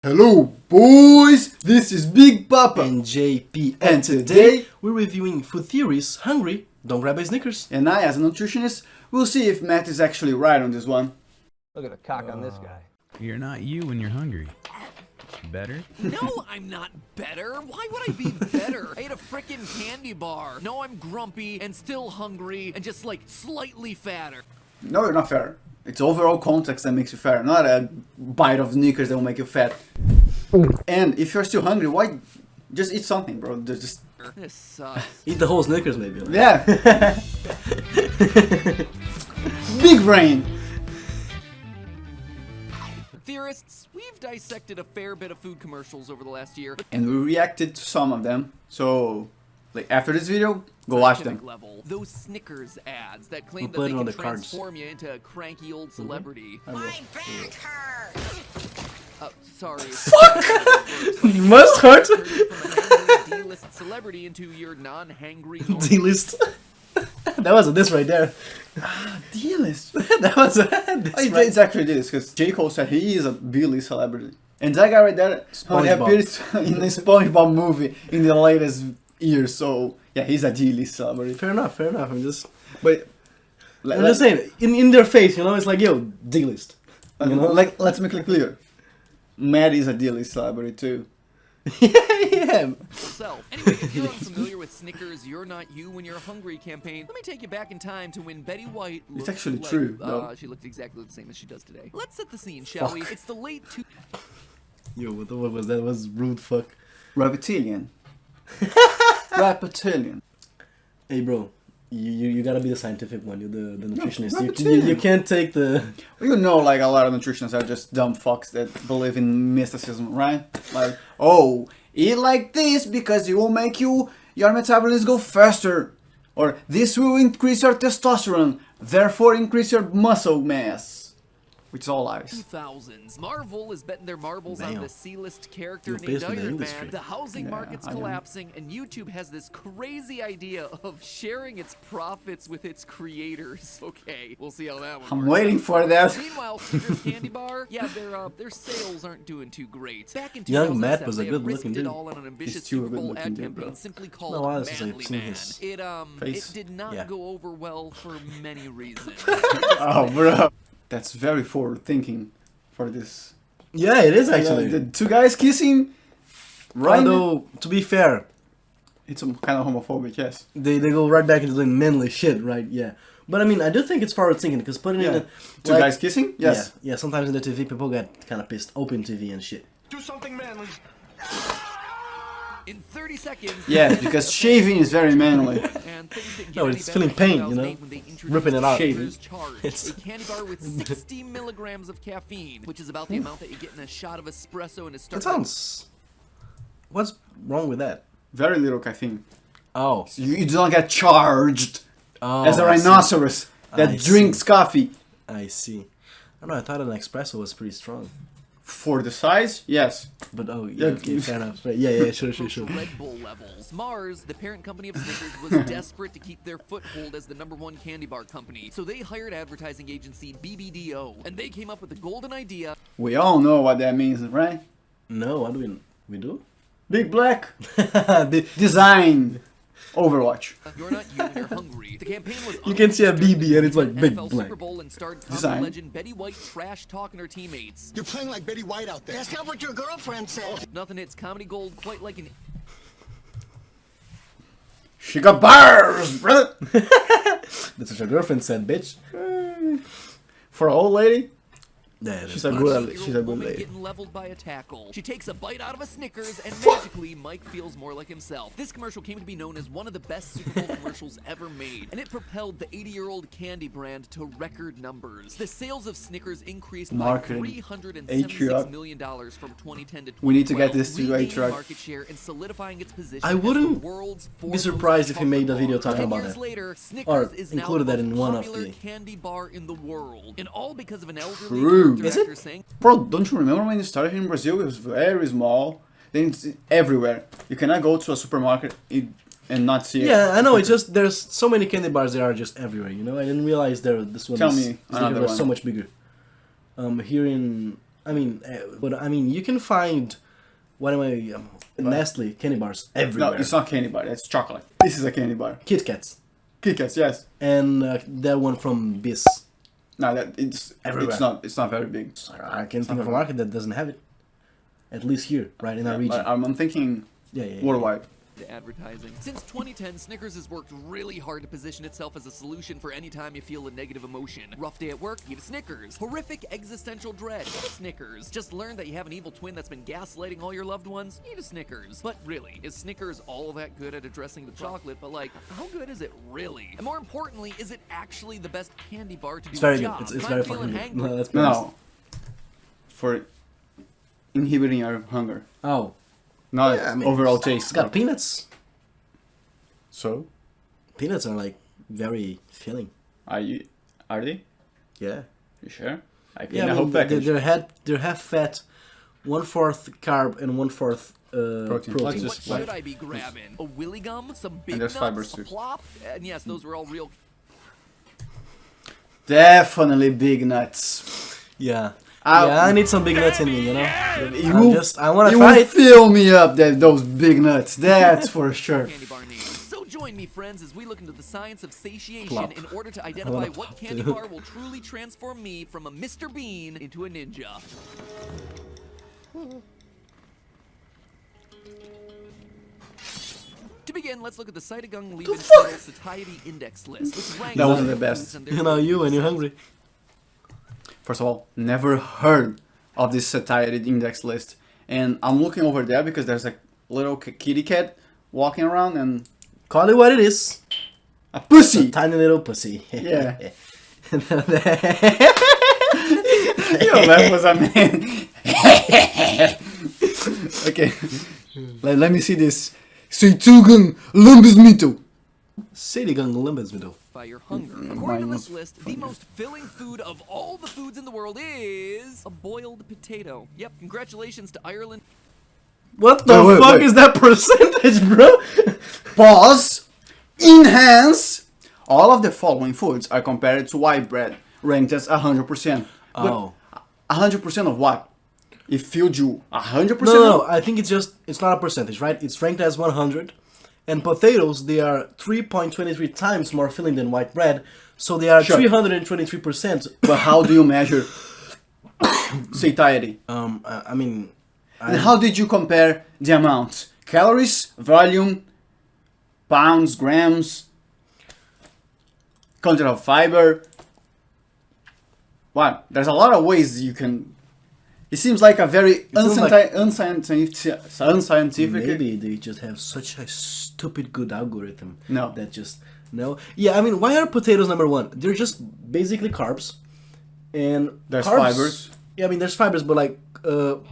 Hello boys, this is Big Papa and JP, and today we're reviewing food theories. Hungry, don't grab a Snickers. And I, as a nutritionist, will see if Matt is actually right on this one. Look at the cock on this guy. You're not you when you're hungry. Better? No, I'm not better. Why would I be better? I ate a frickin' candy bar. No, I'm grumpy and still hungry and just like slightly fatter. No, you're not fair. It's overall context that makes you fat, not a bite of Snickers that will make you fat. And if you're still hungry, why just eat something, bro? Just This sucks. Eat the whole Snickers, maybe. Like. yeah. Big brain. Theorists, we've dissected a fair bit of food commercials over the last year. And we reacted to some of them. So, like after this video, go watch them. Level. Those Snickers ads that claim We'll that they put it can on the cards. transform you into a cranky old celebrity. My back hurts. Sorry. Must hurt. From a hangry D-list celebrity into your non-hangry normal. D-list. That was a diss right there. D-list. That was a diss Oh, right. it's actually this, because J. Cole said he is a B-list celebrity. And that guy right there only SpongeBob. appears in the SpongeBob movie in the latest years, so yeah, he's a D-list celebrity. Fair enough, fair enough. I'm just But saying, in their face, you know, it's like, yo, D-list. You know? let's make it clear. Matt is a D-list celebrity too. yeah. Self. Anyway, if you're unfamiliar with Snickers, You're Not You When You're Hungry campaign, let me take you back in time to when Betty White looked actually like, true, though. She looked exactly the same as she does today. Let's set the scene, shall we? It's the late Yo, what was that? Was rude fuck. Reptilian. Reptilian. Hey, bro. You gotta be the scientific one. You're the nutritionist. reptilian. You can't take the... You know, like a lot of nutritionists are just dumb fucks that believe in mysticism, right? Like, oh, eat like this because it will make your metabolism go faster. Or this will increase your testosterone, therefore increase your muscle mass. Which is all lies. 2000s. Marvel is betting their marbles on Damn. the C-list character You're named based in the Iron industry. Man. The housing Yeah, market's I know. collapsing, and YouTube has this crazy idea of sharing its profits with its creators. Okay, we'll see how that one I'm works. waiting for that. Meanwhile, Snickers Candy Bar, yeah, their sales aren't doing too great. Back in Young 2007, Matt was a they had good-looking risked dude. it all on an ambitious He's too Super Bowl good-looking ad dude, bro. campaign simply No, called honestly, I've Manly seen Man. his face. It did not Yeah. go over well for many reasons. Oh, bro. That's very forward thinking for this. Yeah, it is actually. The two guys kissing, right? Although, to be fair, It's kind of homophobic, yes. they go right back into doing manly shit, right? Yeah. But I mean, I do think it's forward thinking, because putting in Yeah. the... Two guys kissing? Yes. Yeah, sometimes in the TV, people get kind of pissed. Open TV and shit. Do something manly. In 30 seconds. Yeah, because shaving is very manly. And things didn't No, get it's any feeling better in pain, you know? 2008 when they introduced Ripping it out. Snickers Charge, It's- a candy bar with 60 milligrams of caffeine, which is about the amount that you get in a shot of espresso and a That Starbucks. sounds... What's wrong with that? Very little caffeine. Oh. You do not get charged Oh, as a I see. rhinoceros that I drinks coffee. I see. I don't know, I thought an espresso was pretty strong. For the size, yes. But oh, Yeah, yeah, okay, fair enough. Right. Yeah, sure. Red Bull levels. Mars, the parent company of Snickers, was desperate to keep their foothold as the #1 candy bar company, so they hired advertising agency BBDO, and they came up with the golden idea. We all know what that means, right? No, what do we do? Big Black The- design Overwatch. You're not you when you're hungry. The campaign was You can see a BB and it's like NFL big Super black. Bowl and starred comedy Design. legend Betty White trash talking her teammates. You're playing like Betty White out there. That's not what your girlfriend said. Nothing hits comedy gold quite like an She got bars, brother. That's what your girlfriend said, bitch. For an old lady, Yeah, she's a good, she's a good woman lady. getting leveled by a tackle. She takes a bite out of a Snickers, and magically, Mike feels more like himself. This commercial came to be known as one of the best Super Bowl commercials ever made, and it propelled the 80-year-old candy brand to record numbers. The sales of Snickers increased Marketing. by Ate you up. $376 million from 2010 to 2012. We need to get this to regaining HR. market share and solidifying its position I as the wouldn't world's be surprised if he made a video talking 10 about years that. later, Snickers Or is included now that the in most one of popular the- candy bar in the world, and all because of an elderly True. character Is it? actor saying, Bro, don't you remember when it started here in Brazil? It was very small. Then it's everywhere. You cannot go to a supermarket and not see it. Yeah, I know. It's just there's so many candy bars that are just everywhere. You know, I didn't realize this one. Tell is, me this another was one. so much bigger. Here in but I mean, you can find what am I Nestle candy bars everywhere. No, it's not candy bar. It's chocolate. This is a candy bar. Kit Kats. Kit Kats, yes. And that one from Bis. No, that it's Everywhere. It's not very big. I can think of a market that doesn't have it. At least here, right in our region. But I'm thinking Yeah. worldwide. To advertising. Since 2010, Snickers has worked really hard to position itself as a solution for any time you feel a negative emotion. Rough day at work, eat a Snickers. Horrific existential dread, eat a Snickers. Just learned that you have an evil twin that's been gaslighting all your loved ones, eat a Snickers. But really, is Snickers all that good at addressing the chocolate? But like, how good is it really? And more importantly, is it actually the best candy bar to do It's very the good. job? It's If very I'm feeling fucking good. hangry- No, that's No. For inhibiting our hunger. Oh. Not Yeah, I mean, overall It's taste. got peanuts. So, Peanuts are like very filling. are they? Yeah. You sure? I Yeah, I I hope mean, package. they're half fat, 1/4 carb, and 1/4 Protein. protein. Let's What just should I be grabbing? A willy gum? Some big there's nuts? fibers A too. plop? And yes, those were all real. Definitely big nuts. Yeah. Ow. Yeah, I need some big nuts in me, you know? You I want to you will fight. fill me up those big nuts. That's for sure. Candy bar names. So join me, friends, as we look into the science of satiation Plop. in order to I identify wanna what plop, candy dude. bar will truly transform me from a Mr. Bean into a ninja. To begin, let's look at the Cytogung Lebensmittel Satiety Index list, which ranks That wasn't all the best. foods and their You know, you when you're hungry. First of all, never heard of this satiety index list. And I'm looking over there because there's a little kitty cat walking around and Call it what it is. a A pussy. tiny little pussy. Yeah. Yo, that was a man. Okay. Let me see this. Seitugen Lumbismito. Cytogung Lebensmittel. by your hunger. According to this list, the most filling food of all the foods in the world is a boiled potato. Yep, congratulations to Ireland. What the Wait, fuck wait. is that percentage, bro? Pause. Enhance. All of the following foods are compared to white bread, ranked as 100%. Oh. 100% of what? It filled you 100%? No, I think it's not a percentage, right? It's ranked as 100. And potatoes, they are 3.23 times more filling than white bread. So they are Sure. 323%. But how do you measure satiety? I mean, And how did you compare the amount? Calories, volume, pounds, grams, content of fiber. What? There's a lot of ways you can. It seems like a very seems like- unscientific. maybe they just have such a stupid good algorithm. No. That just no. Yeah, I mean, why are potatoes number one? They're just basically carbs, and There's carbs, fibers. Yeah, I mean, there's fibers, but like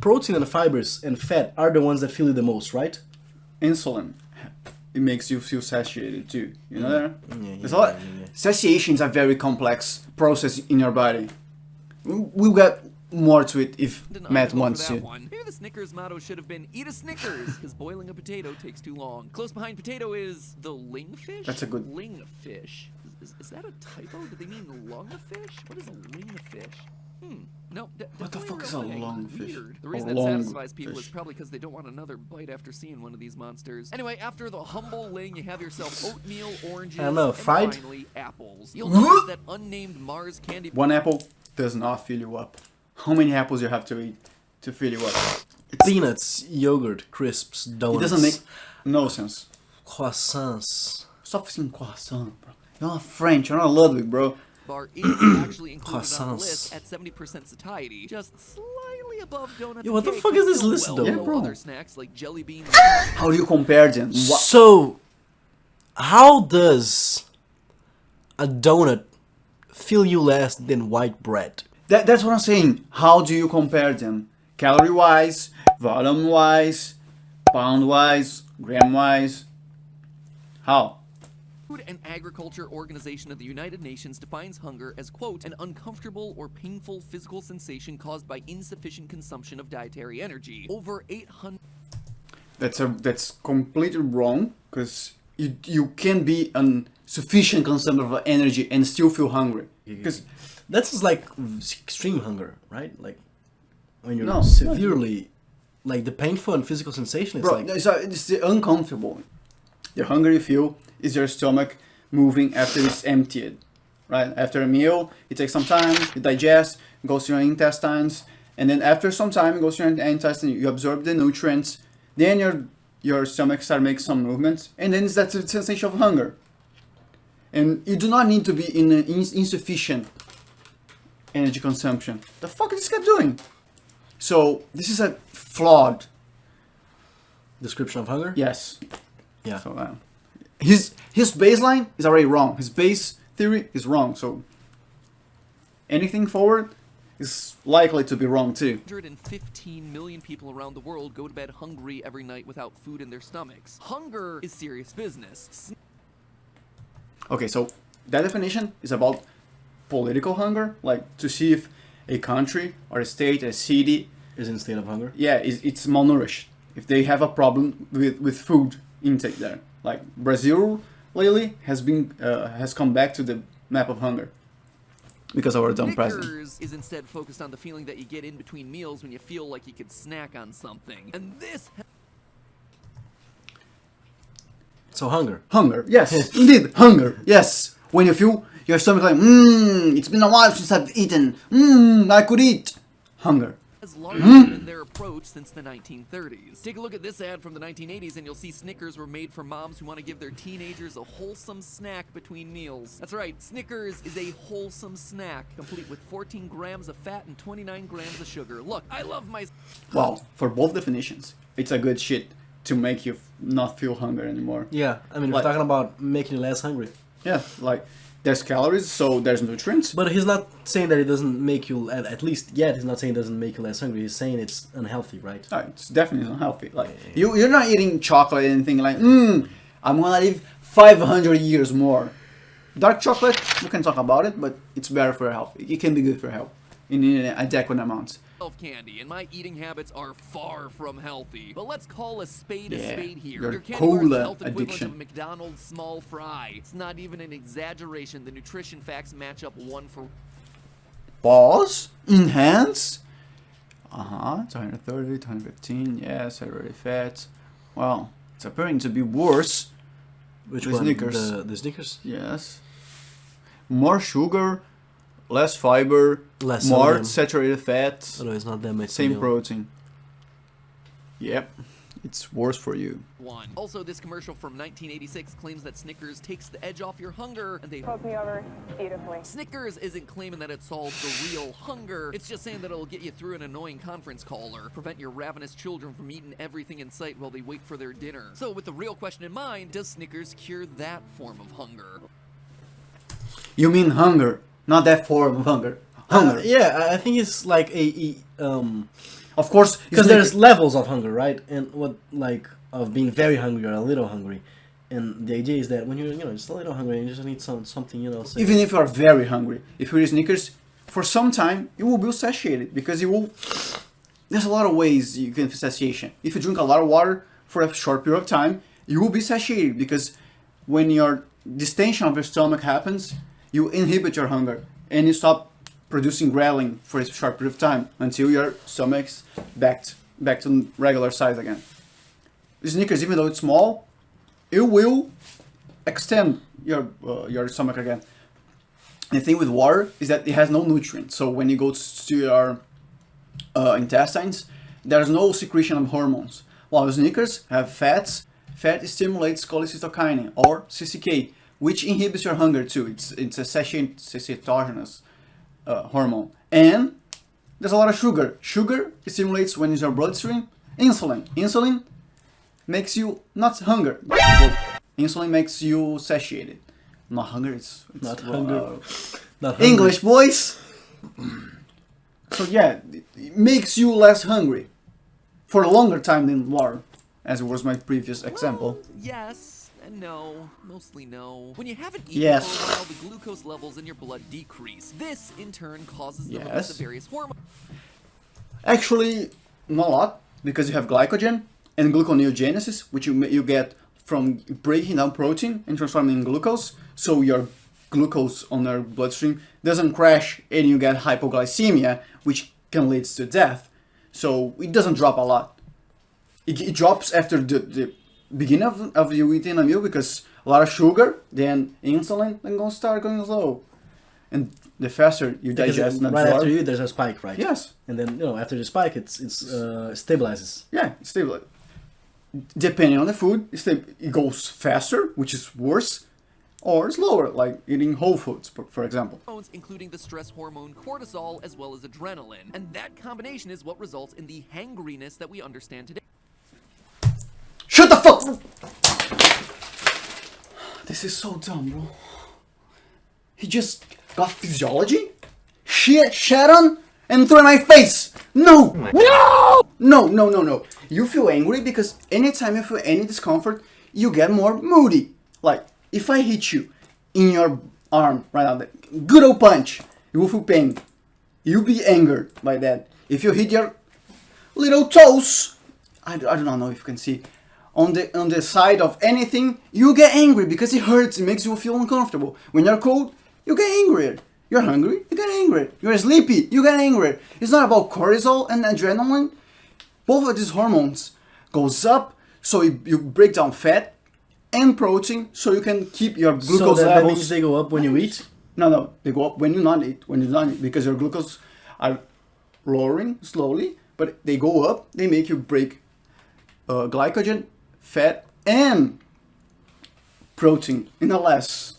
protein and fibers and fat are the ones that fill you the most, right? Insulin. It makes you feel satiated too. You know that? Yeah, There's a lot. Satiation is a very complex process in your body. We'll get more to it if Didn't Matt article for wants that to. one. Maybe the Snickers motto should have been "Eat a Snickers," because boiling a potato takes too long. Close behind potato is the lingfish. That's a good- lingfish. Is that a typo? Do they mean lungfish? What is a lingfish? No. What the definitely fuck is real a thing. lungfish? Weird. The A reason that satisfies lungfish. people is probably because they don't want another bite after seeing one of these monsters. Anyway, after the humble ling, you have yourself oatmeal, oranges, I don't know, and fried? finally apples. You'll notice that unnamed Mars candy. One apple does not fill you up. How many apples you have to eat to fill you up? Peanuts, yogurt, crisps, It donuts. doesn't make no sense. croissants. Stop saying croissant, bro. You're not French. You're not Ludwig, bro. Bar is actually included on the Croissants. list at 70% satiety, just slightly above donuts. Yo, and what the cake, fuck but is this still list, well though? below Yeah, bro. Other snacks like jelly beans. How do you compare them? What? So, how does a donut fill you less than white bread? That's what I'm saying. How do you compare them? Calorie-wise, volume-wise, pound-wise, gram-wise? How? Food and Agriculture Organization of the United Nations defines hunger as, quote, an uncomfortable or painful physical sensation caused by insufficient consumption of dietary energy. Over 800... That's completely wrong, because you can be on sufficient consumption of energy and still feel hungry. Because That's just like extreme hunger, right? Like, when you're No. severely, like the painful and physical sensation. It's Bro, like it's the uncomfortable. The hunger you feel is your stomach moving after it's emptied, right? After a meal, it takes some time, it digests, goes to your intestines, and then after some time, it goes to your intestine, you absorb the nutrients, then your stomach starts making some movements, and then it's that sensation of hunger. And you do not need to be in an insufficient energy consumption. The fuck is this guy doing? So this is a flawed. description of hunger. Yes. Yeah. So his baseline is already wrong. His base theory is wrong. So anything forward is likely to be wrong too. 115 million people around the world go to bed hungry every night without food in their stomachs. Hunger is serious business. Okay, so that definition is about political hunger, like to see if a country or a state, a city, Is in a state of hunger. yeah, it's malnourished. If they have a problem with food intake there, like Brazil lately has come back to the map of hunger because of our dumb president. Snickers is instead focused on the feeling that you get in between meals when you feel like you could snack on something. And this So hunger. Hunger, yes, indeed, hunger, yes. When you feel your stomach like, it's been a while since I've eaten, I could eat. Hunger. has largely been their approach since the 1930s. Take a look at this ad from the 1980s and you'll see Snickers were made for moms who want to give their teenagers a wholesome snack between meals. That's right, Snickers is a wholesome snack, complete with 14 grams of fat and 29 grams of sugar. Look, I love my... Well, for both definitions, it's a good shit to make you not feel hunger anymore. Yeah, I mean, Like- we're talking about making you less hungry. Yeah, like there's calories, so there's nutrients. But he's not saying that it doesn't make you, at least yet, he's not saying it doesn't make you less hungry. He's saying it's unhealthy, right? It's definitely unhealthy. Like you're not eating chocolate and thinking like, I'm gonna live 500 years more. Dark chocolate, we can talk about it, but it's better for your health. It can be good for your health in adequate amounts. Candy, and my eating habits are far from healthy. But let's call a spade here. your Your candy bar is the cola health equivalent addiction. of a McDonald's small fry. It's not even an exaggeration. The nutrition facts match up one for... Pause. Enhance. 230, 215. Yes, saturated fats. Well, it's appearing to be worse. Which The one? Snickers. The Snickers? Yes. More sugar, less fiber, Less more sodium. saturated fats, Oh no, it's not that much. same sodium. protein. Yep, it's worse for you. one. Also, this commercial from 1986 claims that Snickers takes the edge off your hunger, and they... Flip me over beautifully. Snickers isn't claiming that it solves the real hunger. It's just saying that it'll get you through an annoying conference call or prevent your ravenous children from eating everything in sight while they wait for their dinner. So with the real question in mind, does Snickers cure that form of hunger? You mean hunger, not that form of hunger. Hunger. Yeah, I think it's like Of course, because Snickers- there's levels of hunger, right? And what like of being very hungry or a little hungry, and the idea is that when you're just a little hungry and you just need something say, even if you are very hungry, if you eat Snickers, for some time you will be satiated because you will. There's a lot of ways you can satiation. If you drink a lot of water for a short period of time, you will be satiated because when your distension of your stomach happens, you inhibit your hunger and you stop producing ghrelin for a short period of time until your stomach's back to regular size again. Snickers, even though it's small, it will extend your stomach again. The thing with water is that it has no nutrients, so when it goes to your intestines, there's no secretion of hormones. While Snickers have fats, fat stimulates cholecystokinin or CCK, which inhibits your hunger too. It's a satiatogenous hormone. And there's a lot of sugar. Sugar stimulates when it's your bloodstream. Insulin makes you not hunger. Insulin makes you satiated. Not hunger. It's Not hunger. Not hungry. English, boys. So yeah, it makes you less hungry for a longer time than water, as was my previous example. Well, yes and no. Mostly no. When you haven't eaten Yes. for a while, the glucose levels in your blood decrease. This, in turn, causes the release Yes. of various hormones. Actually, not a lot, because you have glycogen and gluconeogenesis, which you get from breaking down protein and transforming in glucose. So your glucose on your bloodstream doesn't crash and you get hypoglycemia, which can lead to death. so it doesn't drop a lot. It drops after the beginning of you eating a meal because a lot of sugar, then insulin, then gonna start going low. And the faster you Because digest and right absorb, after you, there's a spike, right? yes, And then after the spike, it stabilizes. yeah, it's stable. Depending on the food, it goes faster, which is worse, or slower, like eating whole foods, for example. Hormones, including the stress hormone cortisol as well as adrenaline. And that combination is what results in the hangriness that we understand today. Shut the fuck! This is so dumb, bro. He just got physiology, shat on, and threw in my face. No! No! You feel angry because anytime you feel any discomfort, you get more moody. Like, if I hit you in your arm right now, good old punch, you will feel pain. You'll be angered by that. If you hit your little toes, I do not know if you can see, on the side of anything, you get angry because it hurts, it makes you feel uncomfortable. When you're cold, you get angrier. You're hungry, you get angry. You're sleepy, you get angry. It's not about cortisol and adrenaline. Both of these hormones goes up, so you break down fat and protein, so you can keep your glucose so that levels. means they go up when you eat? No, they go up when you not eat. When you not eat, because your glucose are lowering slowly, but they go up. They make you break glycogen, fat, and protein in a less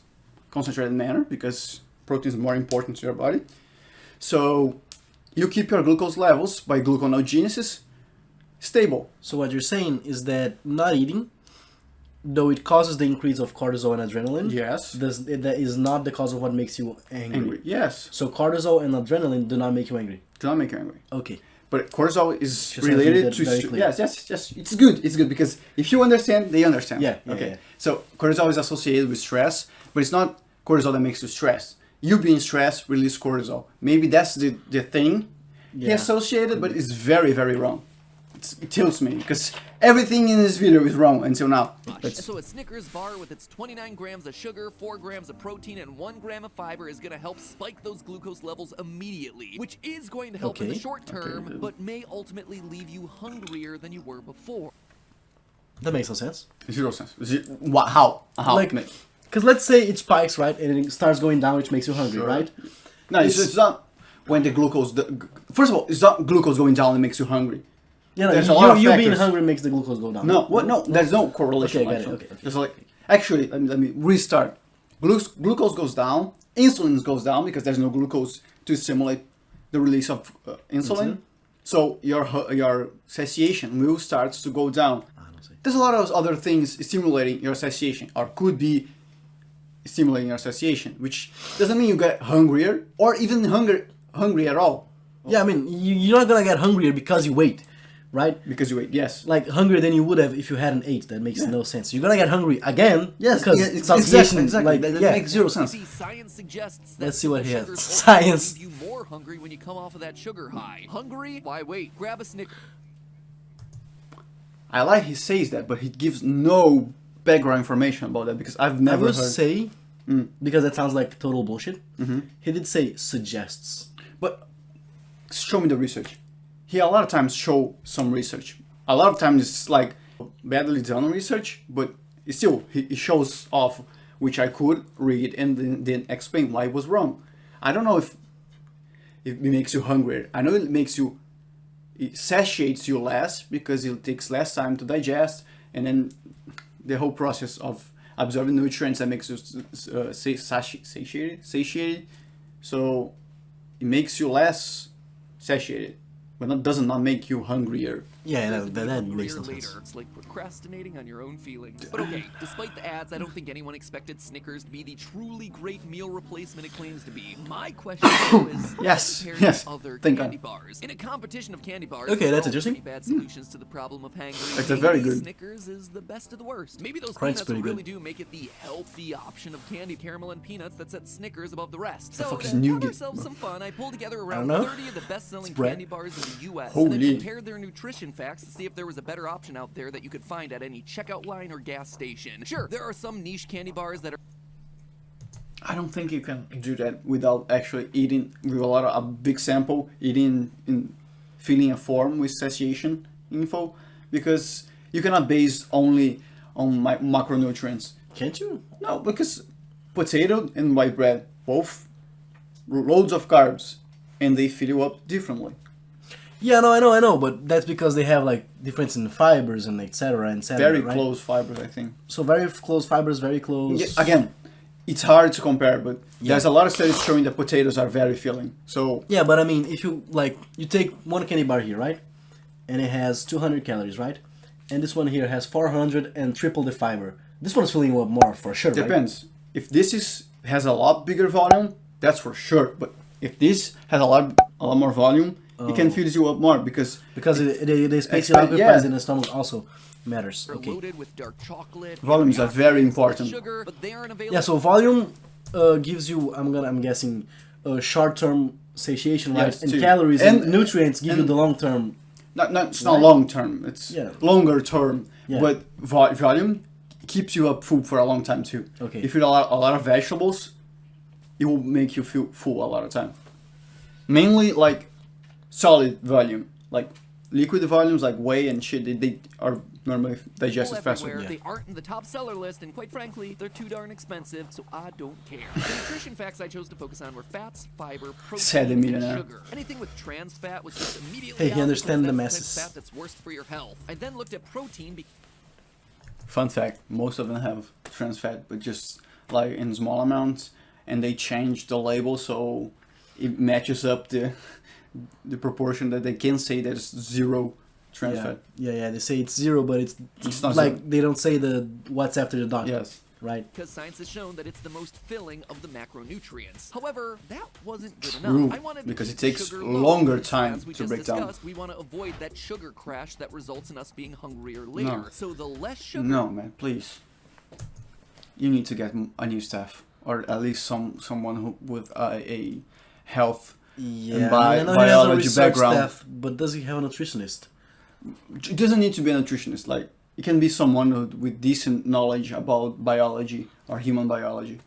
concentrated manner because protein is more important to your body. So you keep your glucose levels by gluconeogenesis stable. So what you're saying is that not eating, though it causes the increase of cortisol and adrenaline, Yes. that is not the cause of what makes you angry. Angry. Yes. So cortisol and adrenaline do not make you angry. Do not make you angry. Okay. But cortisol is Just have to make related that to very clear. yes. It's good. It's good because if you understand, they understand. Yeah, okay. yeah. So cortisol is associated with stress, but it's not cortisol that makes you stressed. You being stressed release cortisol. Maybe that's the thing he Yeah. associated, but it's very, very wrong. It tilts me because everything in this video is wrong until now. That's- So a Snickers bar with its 29 grams of sugar, 4 grams of protein, and 1 gram of fiber is going to help spike those glucose levels immediately, which is going to help in the Okay. short term, but may ultimately leave you hungrier than you were before. That makes no sense. Zero sense. How? Like, because let's say it spikes, right, and it starts going down, which makes you hungry, Sure. right? No, it's not when the glucose. First of all, it's not glucose going down that makes you hungry. Yeah, no, There's a lot of you being factors. hungry makes the glucose go down. No, what? No, there's no correlation. Okay, got it, actually. okay. It's like actually, let me restart. Glucose goes down, insulin goes down because there's no glucose to stimulate the release of insulin. So your satiation will start to go down. There's a lot of other things stimulating your satiation, or could be stimulating your satiation, which doesn't mean you get hungrier or even hungry at all Yeah, I mean, you're not gonna get hungrier because you wait, right? because you ate. Yes. Like hungrier than you would have if you hadn't ate. That makes no sense. You're gonna get hungry again. Yes, because yeah, satiation, exactly. Like, That yeah. makes zero sense. See, science suggests that Let's see what he has. simple sugars Science. leave you more hungry when you come off of that sugar high. Hungry? Why wait? Grab a Snickers. I like he says that, but he gives no background information about that because I've I never will heard. say, because that sounds like total bullshit. He did say suggests. But show me the research. He a lot of times show some research. A lot of times it's like badly done research, but still he shows off which I could read and then explain why it was wrong. I don't know if it makes you hungrier. I know it satiates you less because it takes less time to digest, and then the whole process of absorbing nutrients that makes you satiated. So it makes you less satiated, but that does not make you hungrier. Yeah, Just to that be makes no hungrier sense. later. It's like procrastinating on your own feelings. But okay, despite the ads, I don't think anyone expected Snickers to be the truly great meal replacement it claims to be. My question though is, Yes, compared yes, to other think candy on. bars. In a competition of candy bars, Okay, they're that's all interesting. pretty bad solutions to the problem of hangry. It's a very good- Snickers is the best of the worst. Maybe those Crunchy's peanuts pretty really good. do make it the healthy option of candy, caramel, and peanuts that set Snickers above the rest. So fuck to is have nougat? ourselves some fun, I pulled together around know. 30 of the best-selling bread. candy bars in the U.S. and Holy. then compared their nutrition facts to see if there was a better option out there that you could find at any checkout line or gas station. Sure, there are some niche candy bars that are I don't think you can do that without actually eating with a big sample, eating in filling a form with satiation info, because you cannot base only on macronutrients. Can't you? No, because potato and white bread, both loads of carbs, and they fill you up differently. Yeah, no, I know, but that's because they have like difference in fibers and etc. Very right? close fibers, I think. So very close fibers, very close. Yeah, again, it's hard to compare, but there's a lot of studies showing that potatoes are very filling. So Yeah, but I mean, if you you take one candy bar here, right, and it has 200 calories, right, and this one here has 400 and triple the fiber. This one's filling you up more for sure. Right? depends. If this has a lot bigger volume, that's for sure. But if this has a lot more volume, it can fill you up more because the space it Expect- occupies yeah. in the stomach also matters. They're Okay. loaded with dark chocolate. Volumes are very important. Sugar, but they aren't available. Yeah, so volume gives you, I'm guessing, short-term satiation, right? Yes, and too. calories and, And- nutrients give you and- the long-term. it's not long term. It's Yeah. longer term. Yeah. But volume keeps you up full for a long time too. Okay. If you eat a lot of vegetables, it will make you feel full a lot of time. Mainly like solid volume, like liquid volumes like whey and shit. They are normally digested faster. Everywhere. They aren't in the top seller list, and quite frankly, they're too darn expensive, so I don't care. The nutrition facts I chose to focus on were fats, fiber, Said the protein, and millionaire. sugar. Anything with trans fat was just immediately Hey, he out understand because the that's masses. type of fat that's worse for your health. I then looked at protein Fun fact: most of them have trans fat, but just like in small amounts, and they change the label so it matches up the proportion that they can say there's zero trans Yeah, fat. yeah, they say it's zero, but it's not like zero. they don't say the what's after the dot. Yes. Right. because science has shown that it's the most filling of the macronutrients. However, that wasn't good True, enough. I wanted to because keep it takes sugar low. longer So time as we to just break down. discussed, we want to avoid that sugar crash that results in us being hungrier later. No. So the less sugar No, man, please. You need to get a new staff, or at least someone who with a health Yeah. and I know he has a biology research background. staff, but does he have a nutritionist? It doesn't need to be a nutritionist. Like it can be someone with decent knowledge about biology or human biology.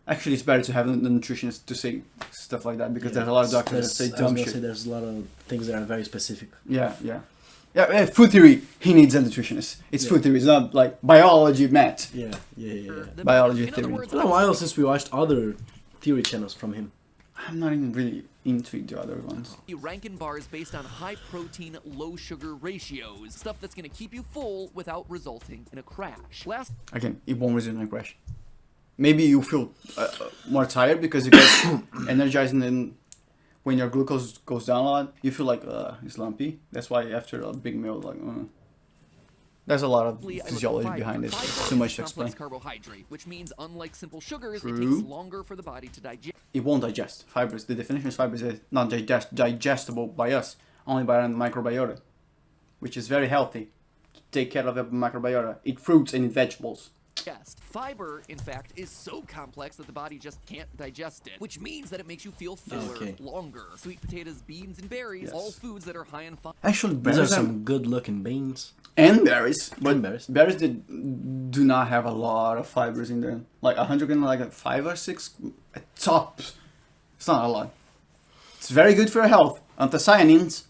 Actually, it's better to have a nutritionist to say stuff like that because there's a lot of doctors that say I was dumb gonna shit. say there's a lot of things that are very specific. Yeah, food theory. He needs a nutritionist. It's food theory. It's not like biology, math. Yeah. the- Biology in other theory. words, It's been a while since we watched other theory channels from him. I'm not even really into the other ones. Rankin bars based on high protein, low sugar ratios. Stuff that's going to keep you full without resulting in a crash. Last Again, it won't result in a crash. Maybe you feel more tired because you get energized, and then when your glucose goes down a lot, you feel like it's lumpy. That's why after a big meal, like, there's a lot of I look at physiology fiber. behind it. Fiber It's is too a much to complex explain. carbohydrate, which means unlike simple sugars, it True. takes longer for the body to digest. It won't digest. Fibers, the definition of fibers is not digestible by us, only by our microbiota, which is very healthy. Take care of your microbiota. Eat fruits and eat vegetables. Fiber, in fact, is so complex that the body just can't digest it, which means that it makes you feel fuller Okay. longer. Sweet potatoes, beans, and berries, Yes. all foods that are high in fiber. Actually, These are berries some good-looking beans. and berries, but And berries. berries do not have a lot of fibers in them. Like 100 grams, like 5 or 6 at tops. It's not a lot. It's very good for your health. Anthocyanins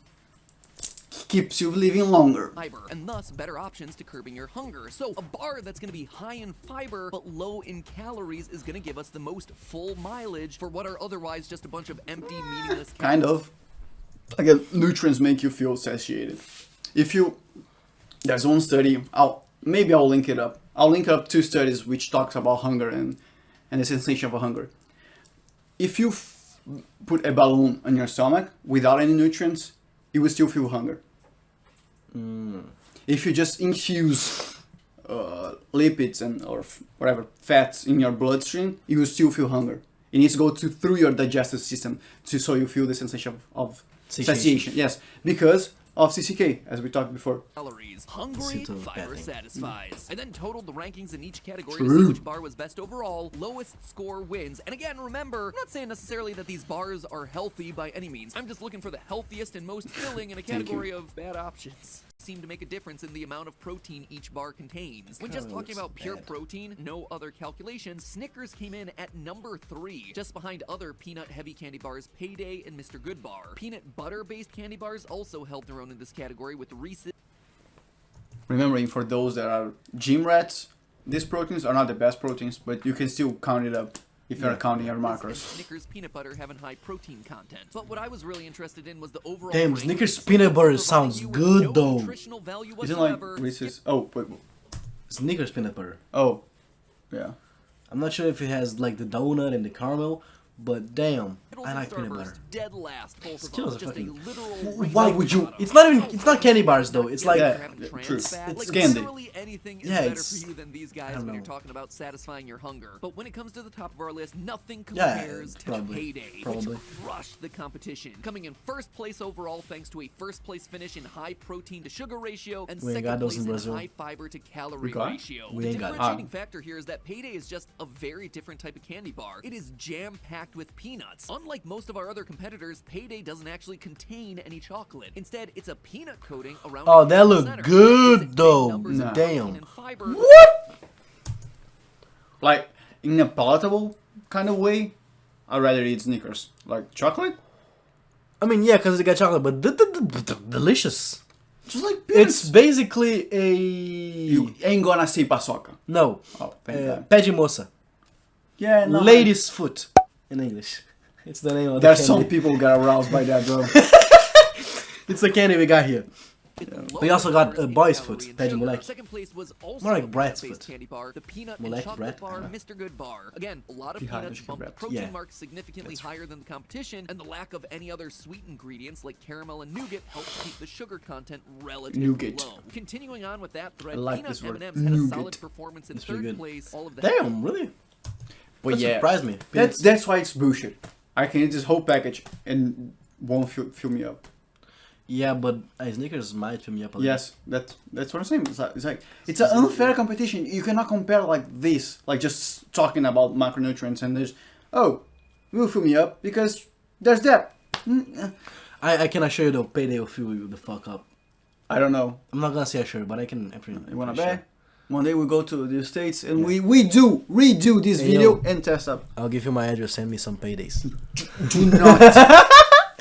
keeps you living longer. Fiber, and thus better options to curbing your hunger. So a bar that's going to be high in fiber but low in calories is going to give us the most full mileage for what are otherwise just a bunch of empty, meaningless Kind of. Again, nutrients make you feel satiated. If you, there's one study. I'll link it up. I'll link up 2 studies which talks about hunger and the sensation of hunger. If you put a balloon on your stomach without any nutrients, you will still feel hunger. If you just infuse lipids and or whatever fats in your bloodstream, you will still feel hunger. It needs to go through your digestive system so you feel the sensation of satiation. Yes, because of CCK, as we talked before. calories. Hungry, Seems a bad fiber thing. satisfies. I then totaled the rankings in each category True. to see which bar was best overall. Lowest score wins. And again, remember, I'm not saying necessarily that these bars are healthy by any means. I'm just looking for the healthiest and most filling in a category of bad options. Seem to make a difference in the amount of protein each bar contains. When just talking about pure protein, no other calculations, Snickers came in at number 3, just behind other peanut-heavy candy bars Payday and Mr. Good Bar. Peanut butter-based candy bars also held their own in this category with Reese's. Remembering for those that are gym rats, these proteins are not the best proteins, but you can still count it up if you're counting your And macros. Snickers peanut butter having high protein content. But what I was really interested in was the overall. Damn, rank, Snickers with peanut butter providing sounds you with good, no though. nutritional value Isn't like whatsoever. Reese's? Oh, wait. Snickers peanut butter. Oh, yeah. I'm not sure if it has like the donut and the caramel, but damn, Skittles I and like peanut butter. Starburst, dead last, both of Skittles them. are Just a fucking- literal. Why race would you- bottom. It's not candy bars though. It's like Yeah. Having trans true. fat, It's like candy. literally anything is Yeah, better it's- for you than these I guys don't when you're know. talking about satisfying your hunger. But when it comes to the top of our list, nothing Yeah, compares to probably. Payday, Probably. which crushed the competition, coming in first place overall thanks to a first place finish in high protein to sugar ratio and We ain't second got those place in in Brazil. high fiber to calorie got? ratio. We The ain't got it. differentiating factor here is that Payday is just a very different type of candy bar. It is jam-packed with peanuts. Unlike most of our other competitors, Payday doesn't actually contain any chocolate. Instead, it's a peanut coating around Oh, the that look center. good, That gives it big though. numbers of No. protein Damn. and fiber. What? Like, in a palatable kind of way, I'd rather eat Snickers. Like, chocolate? I mean, yeah, because it got chocolate, but delicious. Just like It's peanuts. basically a You ain't gonna see paçoca. no Oh, thank God. pé de moça, Yeah, no. lady's foot in English. It's the name of the There's candy. some people get aroused by that, bro. It's the candy we got here. With We also got lower a boy's calorie foot, and Pé de sugar. moleque. Second place was also More like a Brat's peanut-based foot. candy bar, the peanut Moleque, and chocolate Brat, bar, kinda. Mr. Good bar. Again, a lot of Behind peanuts Mr. bumped the Brat. protein Yeah. mark significantly higher than the competition, and the lack of any other sweet ingredients like caramel and nougat helped keep the sugar content relatively Nougat. low. Continuing on with that thread, I like peanut this word, M&Ms had a nougat. solid performance in It's pretty third good. place. All of the Damn, really? But That yeah, surprised me. that's why it's bullshit. I can eat this whole package and won't fill me up. Yeah, but Snickers might fill me up a little. Yes, that's what I'm saying. It's an unfair competition. You cannot compare like this, like just talking about macronutrients and there's, oh, will fill me up because there's that. I can assure you though, Payday will fill you the fuck up. I don't know. I'm not gonna say assure, but I can. You wanna bet? One day we go to the States and we do redo this Hey, video yo. and test up. I'll give you my address. Send me some paydays. Do not.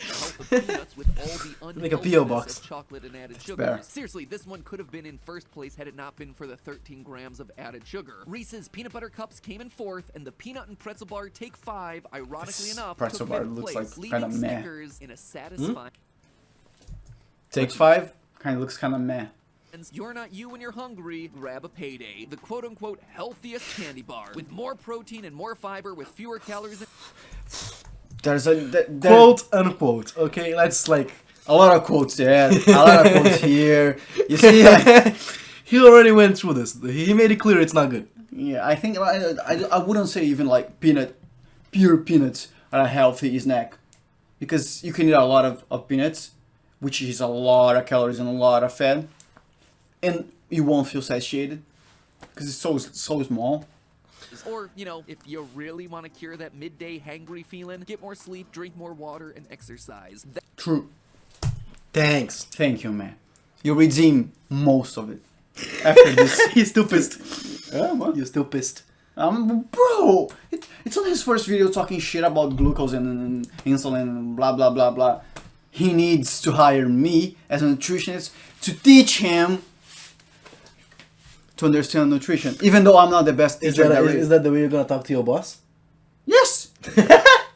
help of peanuts with all the Make a P.O. unhealthiness box. of chocolate and added fair. sugars. Seriously, this one could have been in first place had it not been for the 13 grams of added sugar. Reese's peanut butter cups came in fourth, and the peanut and pretzel bar take 5, ironically This enough, pretzel took bar fifth looks place, like kinda leaving meh. Snickers in a satisfying. Take 5. Kind of looks kind of meh. You're not you when you're hungry, grab a Payday, the quote-unquote healthiest candy bar with more protein and more fiber with fewer calories. There's a Quote unquote. Okay, let's like. a lot of quotes there. A lot of quotes here. You see, like, He already went through this. He made it clear it's not good. yeah, I think I wouldn't say even like pure peanuts are a healthy snack, because you can eat a lot of peanuts, which is a lot of calories and a lot of fat, and you won't feel satiated because it's so small. Or, you know, if you really want to cure that midday hangry feeling, get more sleep, drink more water, and exercise. True. Thanks. Thank you, man. You redeem most of it after this. He's still pissed. What? You're still pissed. Bro, it's on his first video talking shit about glucose and insulin and blah blah blah blah. He needs to hire me as a nutritionist to teach him to understand nutrition, even though I'm not the best Is teacher. that the way you're gonna talk to your boss? Yes,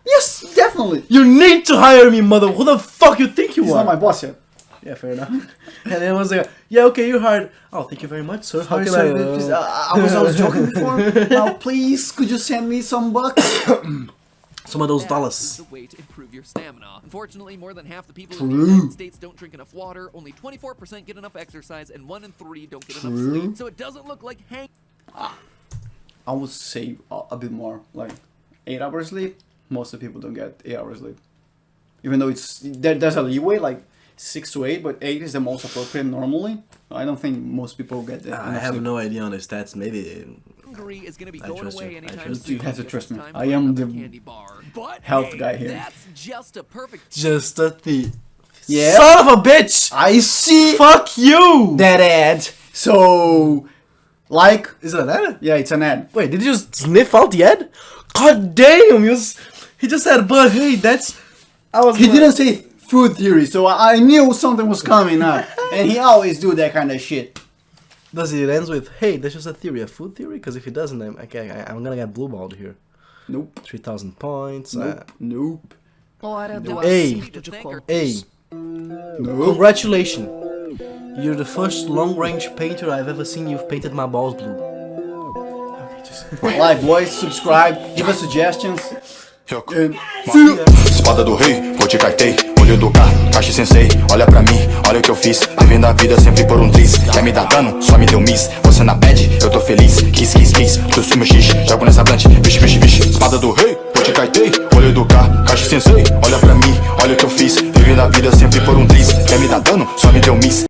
yes, definitely. You need to hire me, mother. Who the fuck you think you He's are? not my boss yet. Yeah, fair enough. And then I was like, yeah, okay, you're hired. Oh, thank you very much, sir. How Sorry, can sir, I? please, I was joking before. Now, please, could you send me some bucks? Some of those That is dollars. the way to improve your stamina. Unfortunately, more than half the people in True. the United States don't drink enough water, only 24% get enough exercise, and 1 in 3 don't get enough True. sleep. So it doesn't look like I would say a bit more, like 8 hours sleep. Most of the people don't get 8 hours sleep, even though there's a leeway. Like 6 to 8, but 8 is the most appropriate normally. I don't think most people get that. I have no idea on the stats. Maybe. Hungry is gonna be I going trust away you. I anytime trust soon. you. You have to trust me. Time I for am another the candy bar. But health hey, guy here. That's just a perfect. Just a thief. Yeah. Son of a bitch! I see Fuck you! that ad. So, like, Is it an ad? yeah, it's an ad. Wait, did you just sniff out the ad? God damn! He just said, but hey, that's. He didn't say food theory, so I knew something was coming up. And he always do that kind of shit. Does it ends with, hey, that's just a theory, a food theory? Because if it doesn't, I'm gonna get blue balled here. Nope. 3,000 points. Nope. Hey, hey. Congratulations. You're the first long-range painter I've ever seen. You've painted my balls blue. Like, boys, subscribe, give us suggestions. And Espada do rei, vou te caetei. Olho do K, Caixa Sensei. Olha pra mim, olha o que eu fiz. Vivendo a vida sempre por um triz. Quer me dar dano, só me deu miss. Você na bad, eu tô feliz. Kiss, kiss, kiss, tu meu X. Jogo nessa blunt, vixe, vixe, vixe. Espada do rei, vou te caetei. Olho do K, Caixa Sensei. Olha pra mim, olha o que eu fiz. Vivendo a vida sempre por um triz. Quer me dar dano, só me deu miss.